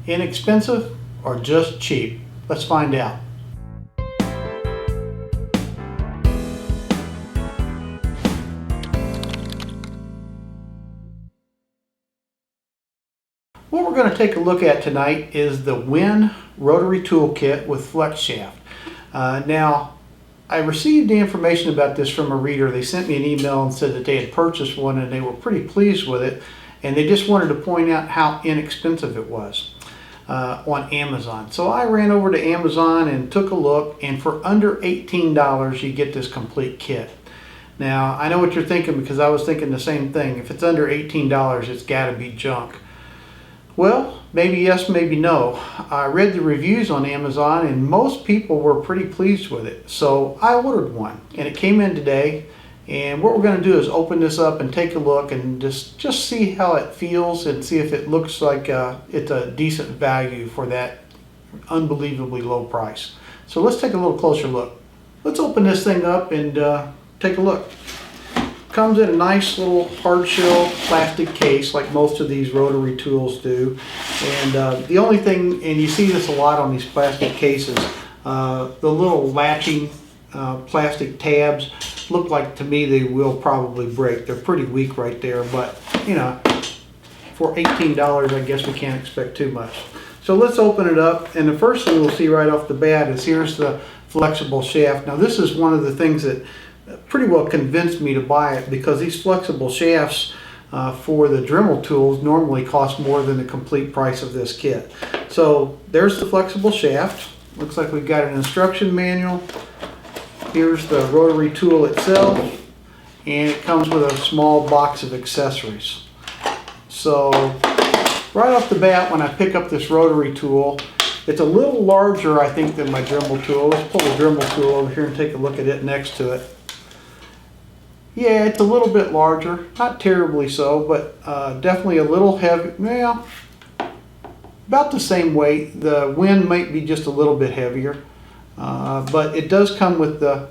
Inexpensive or just cheap? Let's find out. What we're going to take a look at tonight is the Wen Rotary Toolkit with flex shaft. Now, I received the information about this from a reader. They sent me an email and said that they had purchased one and they were pretty pleased with it, and they just wanted to point out how inexpensive it was on Amazon. So I ran over to Amazon and took a look, and for under $18 you get this complete kit. Now, I know what you're thinking, because I was thinking the same thing. If it's under $18, it's got to be junk. Well, maybe yes, maybe no. I read the reviews on Amazon and most people were pretty pleased with it. So I ordered one and it came in today. And what we're going to do is open this up and take a look and just see how it feels and see if it looks like it's a decent value for that unbelievably low price. So let's take a little closer look. Let's open this thing up and take a look. Comes in a nice little hard shell plastic case like most of these rotary tools do. And the only thing, and you see this a lot on these plastic cases, the little latching plastic tabs look like, to me, they will probably break. They're pretty weak right there, but you know, for $18 I guess we can't expect too much. So let's open it up, and the first thing we'll see right off the bat is here's the flexible shaft. Now this is one of the things that pretty well convinced me to buy it, because these flexible shafts for the Dremel tools normally cost more than the complete price of this kit. So there's the flexible shaft. Looks like we've got an instruction manual. Here's the rotary tool itself, and it comes with a small box of accessories. So right off the bat, when I pick up this rotary tool, it's a little larger, I think, than my Dremel tool. Let's pull the Dremel tool over here and take a look at it next to it. Yeah, it's a little bit larger, not terribly so, but definitely a little heavy. Well, about the same weight. The Wen might be just a little bit heavier, but it does come with the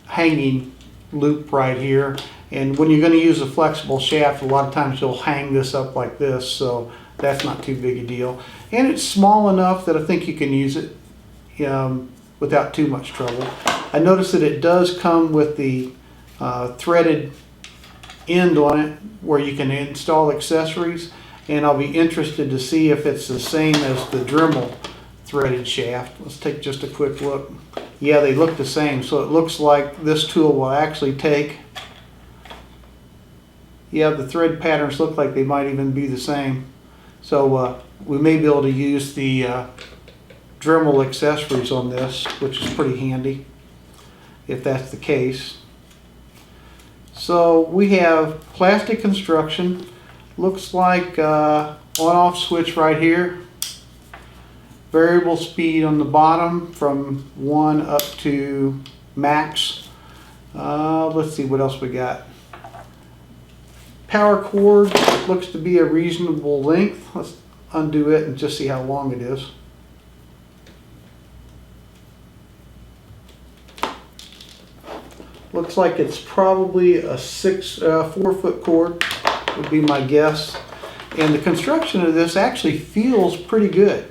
hanging loop right here. And when you're going to use a flexible shaft, a lot of times you'll hang this up like this, so that's not too big a deal. And it's small enough that I think you can use it without too much trouble. I noticed that it does come with the threaded end on it where you can install accessories, and I'll be interested to see if it's the same as the Dremel threaded shaft. Let's take just a quick look. Yeah, they look the same, so it looks like this tool will actually take, yeah, the thread patterns look like they might even be the same. So we may be able to use the Dremel accessories on this, which is pretty handy if that's the case. So we have plastic construction. Looks like on-off switch right here. Variable speed on the bottom from 1 up to max. Let's see what else we got. Power cord looks to be a reasonable length. Let's undo it and just see how long it is. Looks like it's probably a 4-foot cord would be my guess. And the construction of this actually feels pretty good.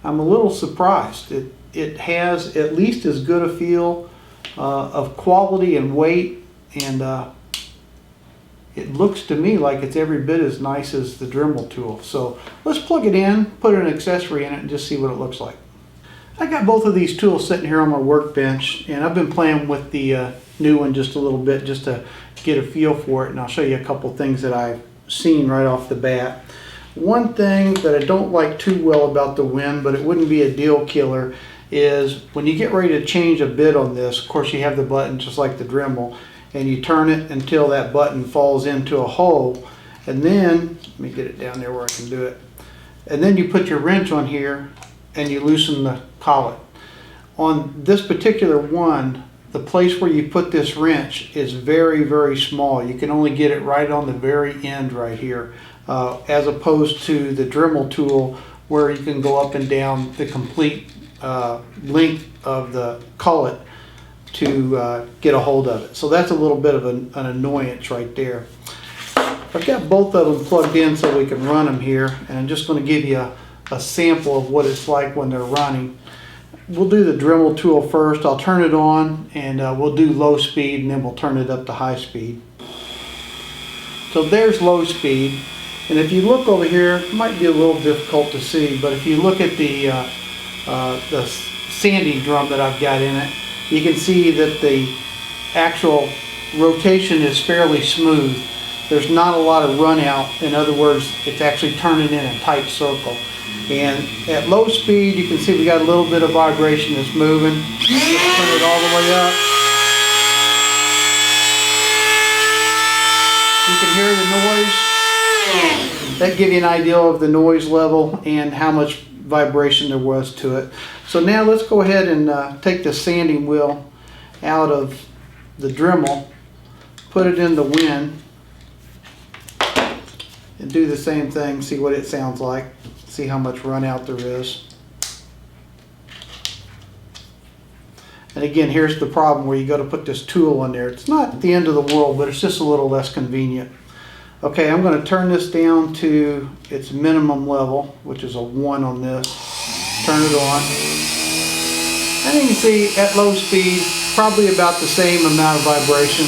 I'm a little surprised. It has at least as good a feel of quality and weight, and it looks to me like it's every bit as nice as the Dremel tool. So let's plug it in, put an accessory in it, and just see what it looks like. I got both of these tools sitting here on my workbench, and I've been playing with the new one just a little bit just to get a feel for it, and I'll show you a couple things that I've seen right off the bat. One thing that I don't like too well about the Wen, but it wouldn't be a deal killer, is when you get ready to change a bit on this, of course you have the button just like the Dremel, and you turn it until that button falls into a hole, and then, let me get it down there where I can do it, and then you put your wrench on here and you loosen the collet. On this particular one, the place where you put this wrench is very, very small. You can only get it right on the very end right here, as opposed to the Dremel tool where you can go up and down the complete length of the collet to get a hold of it. So that's a little bit of an annoyance right there. I've got both of them plugged in so we can run them here, and I'm just going to give you a sample of what it's like when they're running. We'll do the Dremel tool first. I'll turn it on and we'll do low speed, and then we'll turn it up to high speed. So there's low speed. And if you look over here, it might be a little difficult to see, but if you look at the sanding drum that I've got in it, you can see that the actual rotation is fairly smooth. There's not a lot of run out. In other words, it's actually turning in a tight circle. And at low speed, you can see we got a little bit of vibration that's moving. Let's turn it all the way up. You can hear the noise. That gives you an idea of the noise level and how much vibration there was to it. So now let's go ahead and take the sanding wheel out of the Dremel, put it in the Wen, and do the same thing, see what it sounds like, see how much run out there is. And again, here's the problem where you got to put this tool in there. It's not the end of the world, but it's just a little less convenient. Okay, I'm going to turn this down to its minimum level, which is a 1 on this. Turn it on. And you can see at low speed, probably about the same amount of vibration.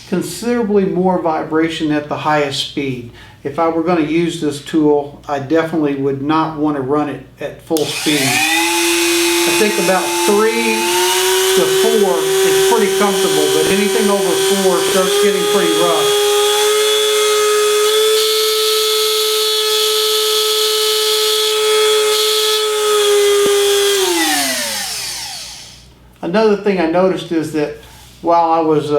Considerably more vibration at the highest speed. If I were going to use this tool, I definitely would not want to run it at full speed. I think about 3 to 4 is pretty comfortable, but anything over 4 starts getting pretty rough. Another thing I noticed is that while I was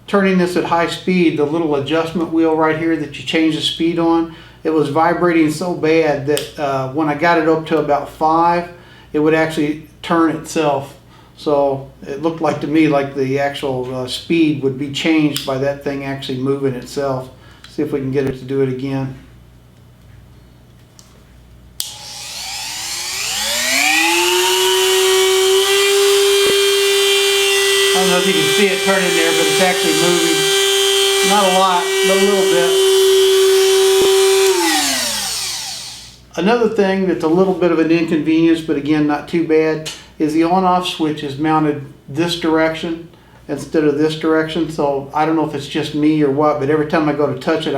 turning this at high speed, the little adjustment wheel right here that you change the speed on, it was vibrating so bad that when I got it up to about 5, it would actually turn itself. So it looked like to me like the actual speed would be changed by that thing actually moving itself. See if we can get it to do it again. I don't know if you can see it turning there, but it's actually moving. Not a lot, but a little bit. Another thing that's a little bit of an inconvenience, but again not too bad, is the on-off switch is mounted this direction instead of this direction. So I don't know if it's just me or what, but every time I go to touch it,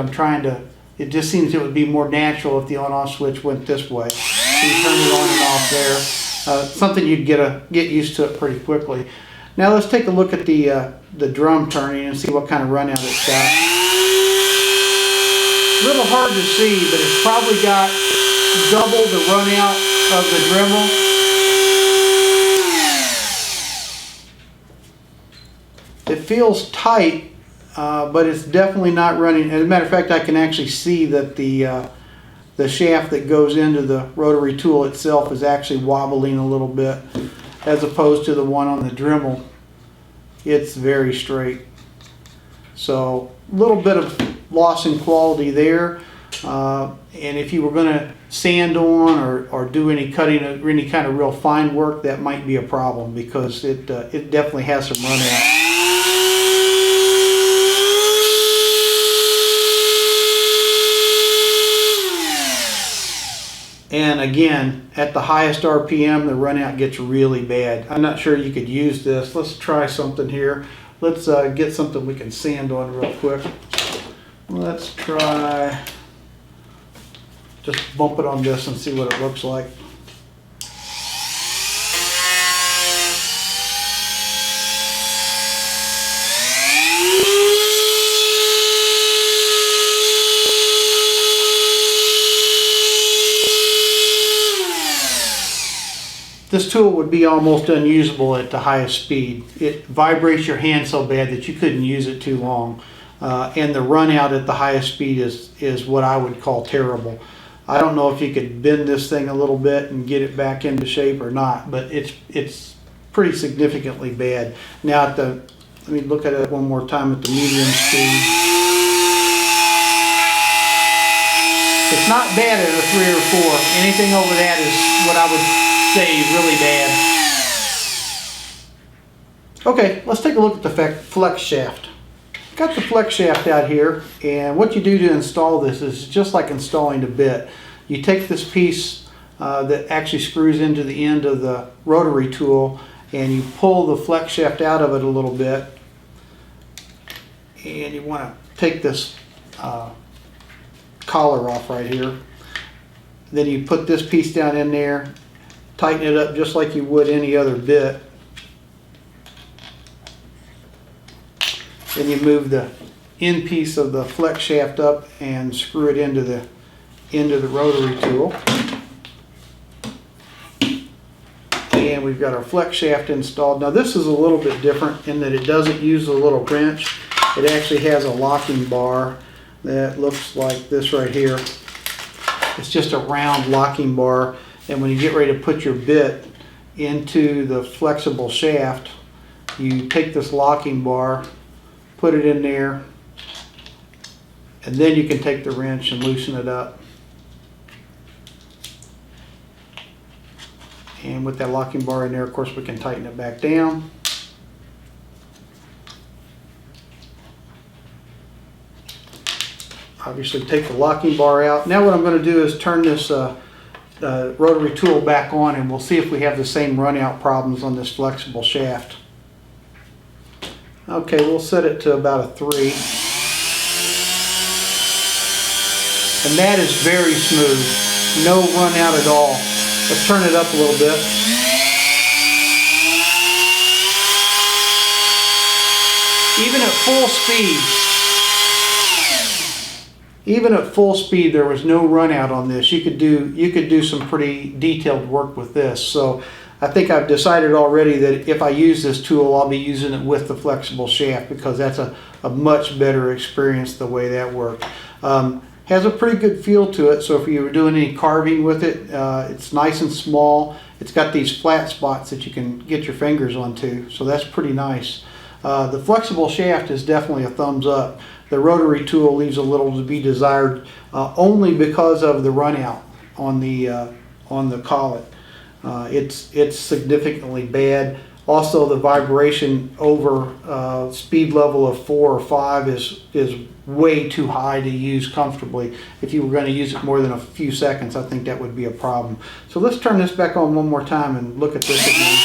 it just seems it would be more natural if the on-off switch went this way. So you turn it on and off there. Something you'd get used to it pretty quickly. Now let's take a look at the drum turning and see what kind of run out it's got. A little hard to see, but it's probably got double the run out of the Dremel. It feels tight, but it's definitely not running. As a matter of fact, I can actually see that the shaft that goes into the rotary tool itself is actually wobbling a little bit, as opposed to the one on the Dremel. It's very straight. So a little bit of loss in quality there. And if you were going to sand on or do any cutting or any kind of real fine work, that might be a problem, because it definitely has some run out. And again, at the highest RPM, the run out gets really bad. I'm not sure you could use this. Let's try something here. Let's get something we can sand on real quick. Let's try, just bump it on this and see what it looks like. This tool would be almost unusable at the highest speed. It vibrates your hand so bad that you couldn't use it too long. And the run out at the highest speed is what I would call terrible. I don't know if you could bend this thing a little bit and get it back into shape or not, but it's pretty significantly bad. Now let me look at it one more time at the medium speed. It's not bad at a 3 or 4. Anything over that is what I would say really bad. Okay, let's take a look at the flex shaft. Got the flex shaft out here, and what you do to install this is just like installing a bit. You take this piece that actually screws into the end of the rotary tool, and you pull the flex shaft out of it a little bit, and you want to take this collar off right here. Then you put this piece down in there, tighten it up just like you would any other bit. Then you move the end piece of the flex shaft up and screw it into the end of the rotary tool. And we've got our flex shaft installed. Now this is a little bit different in that it doesn't use a little wrench. It actually has a locking bar that looks like this right here. It's just a round locking bar, and when you get ready to put your bit into the flexible shaft, you take this locking bar, put it in there, and then you can take the wrench and loosen it up. And with that locking bar in there, of course, we can tighten it back down. Obviously take the locking bar out. Now what I'm going to do is turn this rotary tool back on, and we'll see if we have the same run out problems on this flexible shaft. Okay, we'll set it to about a 3. And that is very smooth. No run out at all. Let's turn it up a little bit. Even at full speed, there was no run out on this. You could do some pretty detailed work with this. So I think I've decided already that if I use this tool, I'll be using it with the flexible shaft, because that's a much better experience the way that worked. Has a pretty good feel to it, so if you were doing any carving with it, it's nice and small. It's got these flat spots that you can get your fingers onto, so that's pretty nice. The flexible shaft is definitely a thumbs up. The rotary tool leaves a little to be desired, only because of the run out on the collet. It's significantly bad. Also, the vibration over speed level of 4 or 5 is way too high to use comfortably. If you were going to use it more than a few seconds, I think that would be a problem. So let's turn this back on one more time and look at this again.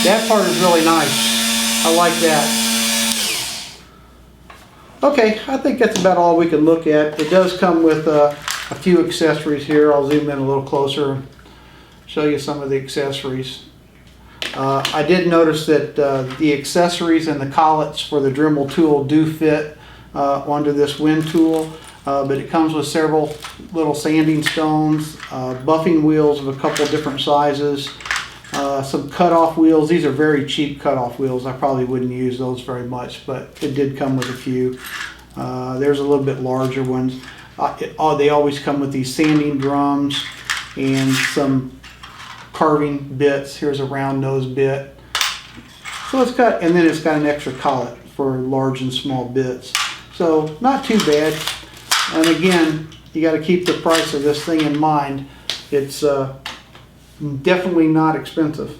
That part is really nice. I like that. Okay, I think that's about all we can look at. It does come with a few accessories here. I'll zoom in a little closer and show you some of the accessories. I did notice that the accessories and the collets for the Dremel tool do fit onto this Wen tool, but it comes with several little sanding stones, buffing wheels of a couple different sizes, some cutoff wheels. These are very cheap cutoff wheels. I probably wouldn't use those very much, but it did come with a few. There's a little bit larger ones. They always come with these sanding drums and some carving bits. Here's a round nose bit. So it's got, and then it's got an extra collet for large and small bits. So not too bad. And again, you got to keep the price of this thing in mind. It's definitely not expensive.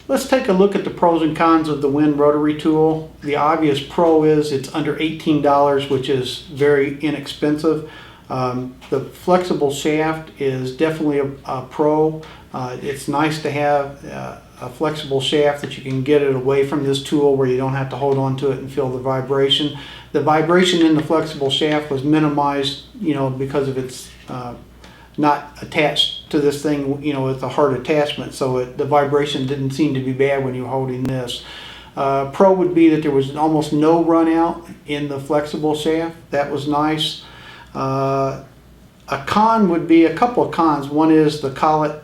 Let's take a look at the pros and cons of the Wen rotary tool. The obvious pro is it's under $18, which is very inexpensive. The flexible shaft is definitely a pro. It's nice to have a flexible shaft that you can get it away from this tool where you don't have to hold on to it and feel the vibration. The vibration in the flexible shaft was minimized, because of its not attached to this thing, with a hard attachment, so the vibration didn't seem to be bad when you're holding this. Pro would be that there was almost no run out in the flexible shaft. That was nice. A con would be a couple of cons. One is the collet,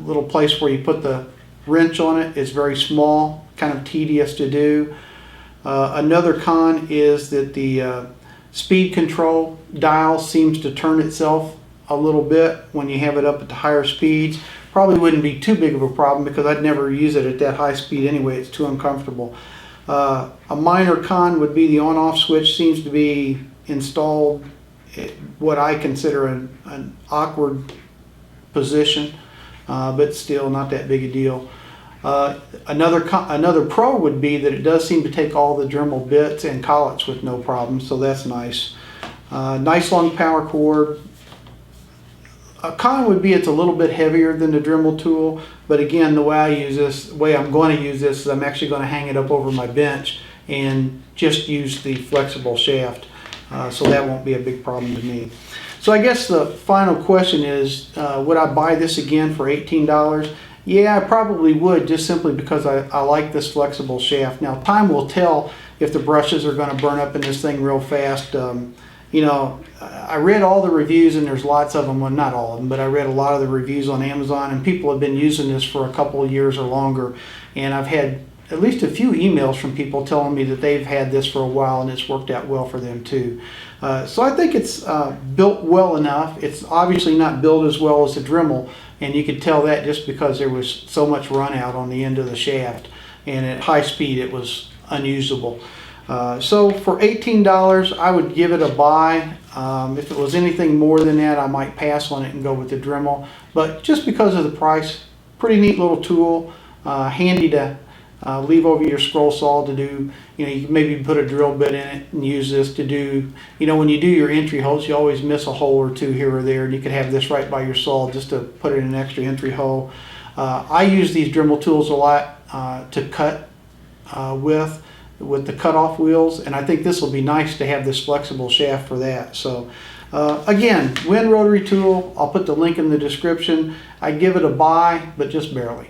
little place where you put the wrench on it is very small, kind of tedious to do. Another con is that the speed control dial seems to turn itself a little bit when you have it up at the higher speeds. Probably wouldn't be too big of a problem because I'd never use it at that high speed anyway. It's too uncomfortable. A minor con would be the on-off switch seems to be installed at what I consider an awkward position, but still not that big a deal. Another pro would be that it does seem to take all the Dremel bits and collets with no problem, so that's nice. Nice long power cord. A con would be it's a little bit heavier than the Dremel tool, but again, the way I'm going to use this is I'm actually going to hang it up over my bench and just use the flexible shaft, so that won't be a big problem to me. So I guess the final question is, would I buy this again for $18? Yeah, I probably would, just simply because I like this flexible shaft. Now, time will tell if the brushes are going to burn up in this thing real fast. You know, I read all the reviews, and there's lots of them, well, not all of them, but I read a lot of the reviews on Amazon, and people have been using this for a couple of years or longer. And I've had at least a few emails from people telling me that they've had this for a while and it's worked out well for them too. So I think it's built well enough. It's obviously not built as well as the Dremel, and you could tell that just because there was so much run out on the end of the shaft, and at high speed it was unusable. So for $18, I would give it a buy. If it was anything more than that, I might pass on it and go with the Dremel. But just because of the price, pretty neat little tool, handy to leave over your scroll saw to do, you know, you can maybe put a drill bit in it and use this to do, you know, when you do your entry holes, you always miss a hole or two here or there, and you could have this right by your saw just to put in an extra entry hole. I use these Dremel tools a lot to cut with the cutoff wheels, and I think this will be nice to have this flexible shaft for that. So again, Wen Rotary tool, I'll put the link in the description. I give it a buy, but just barely.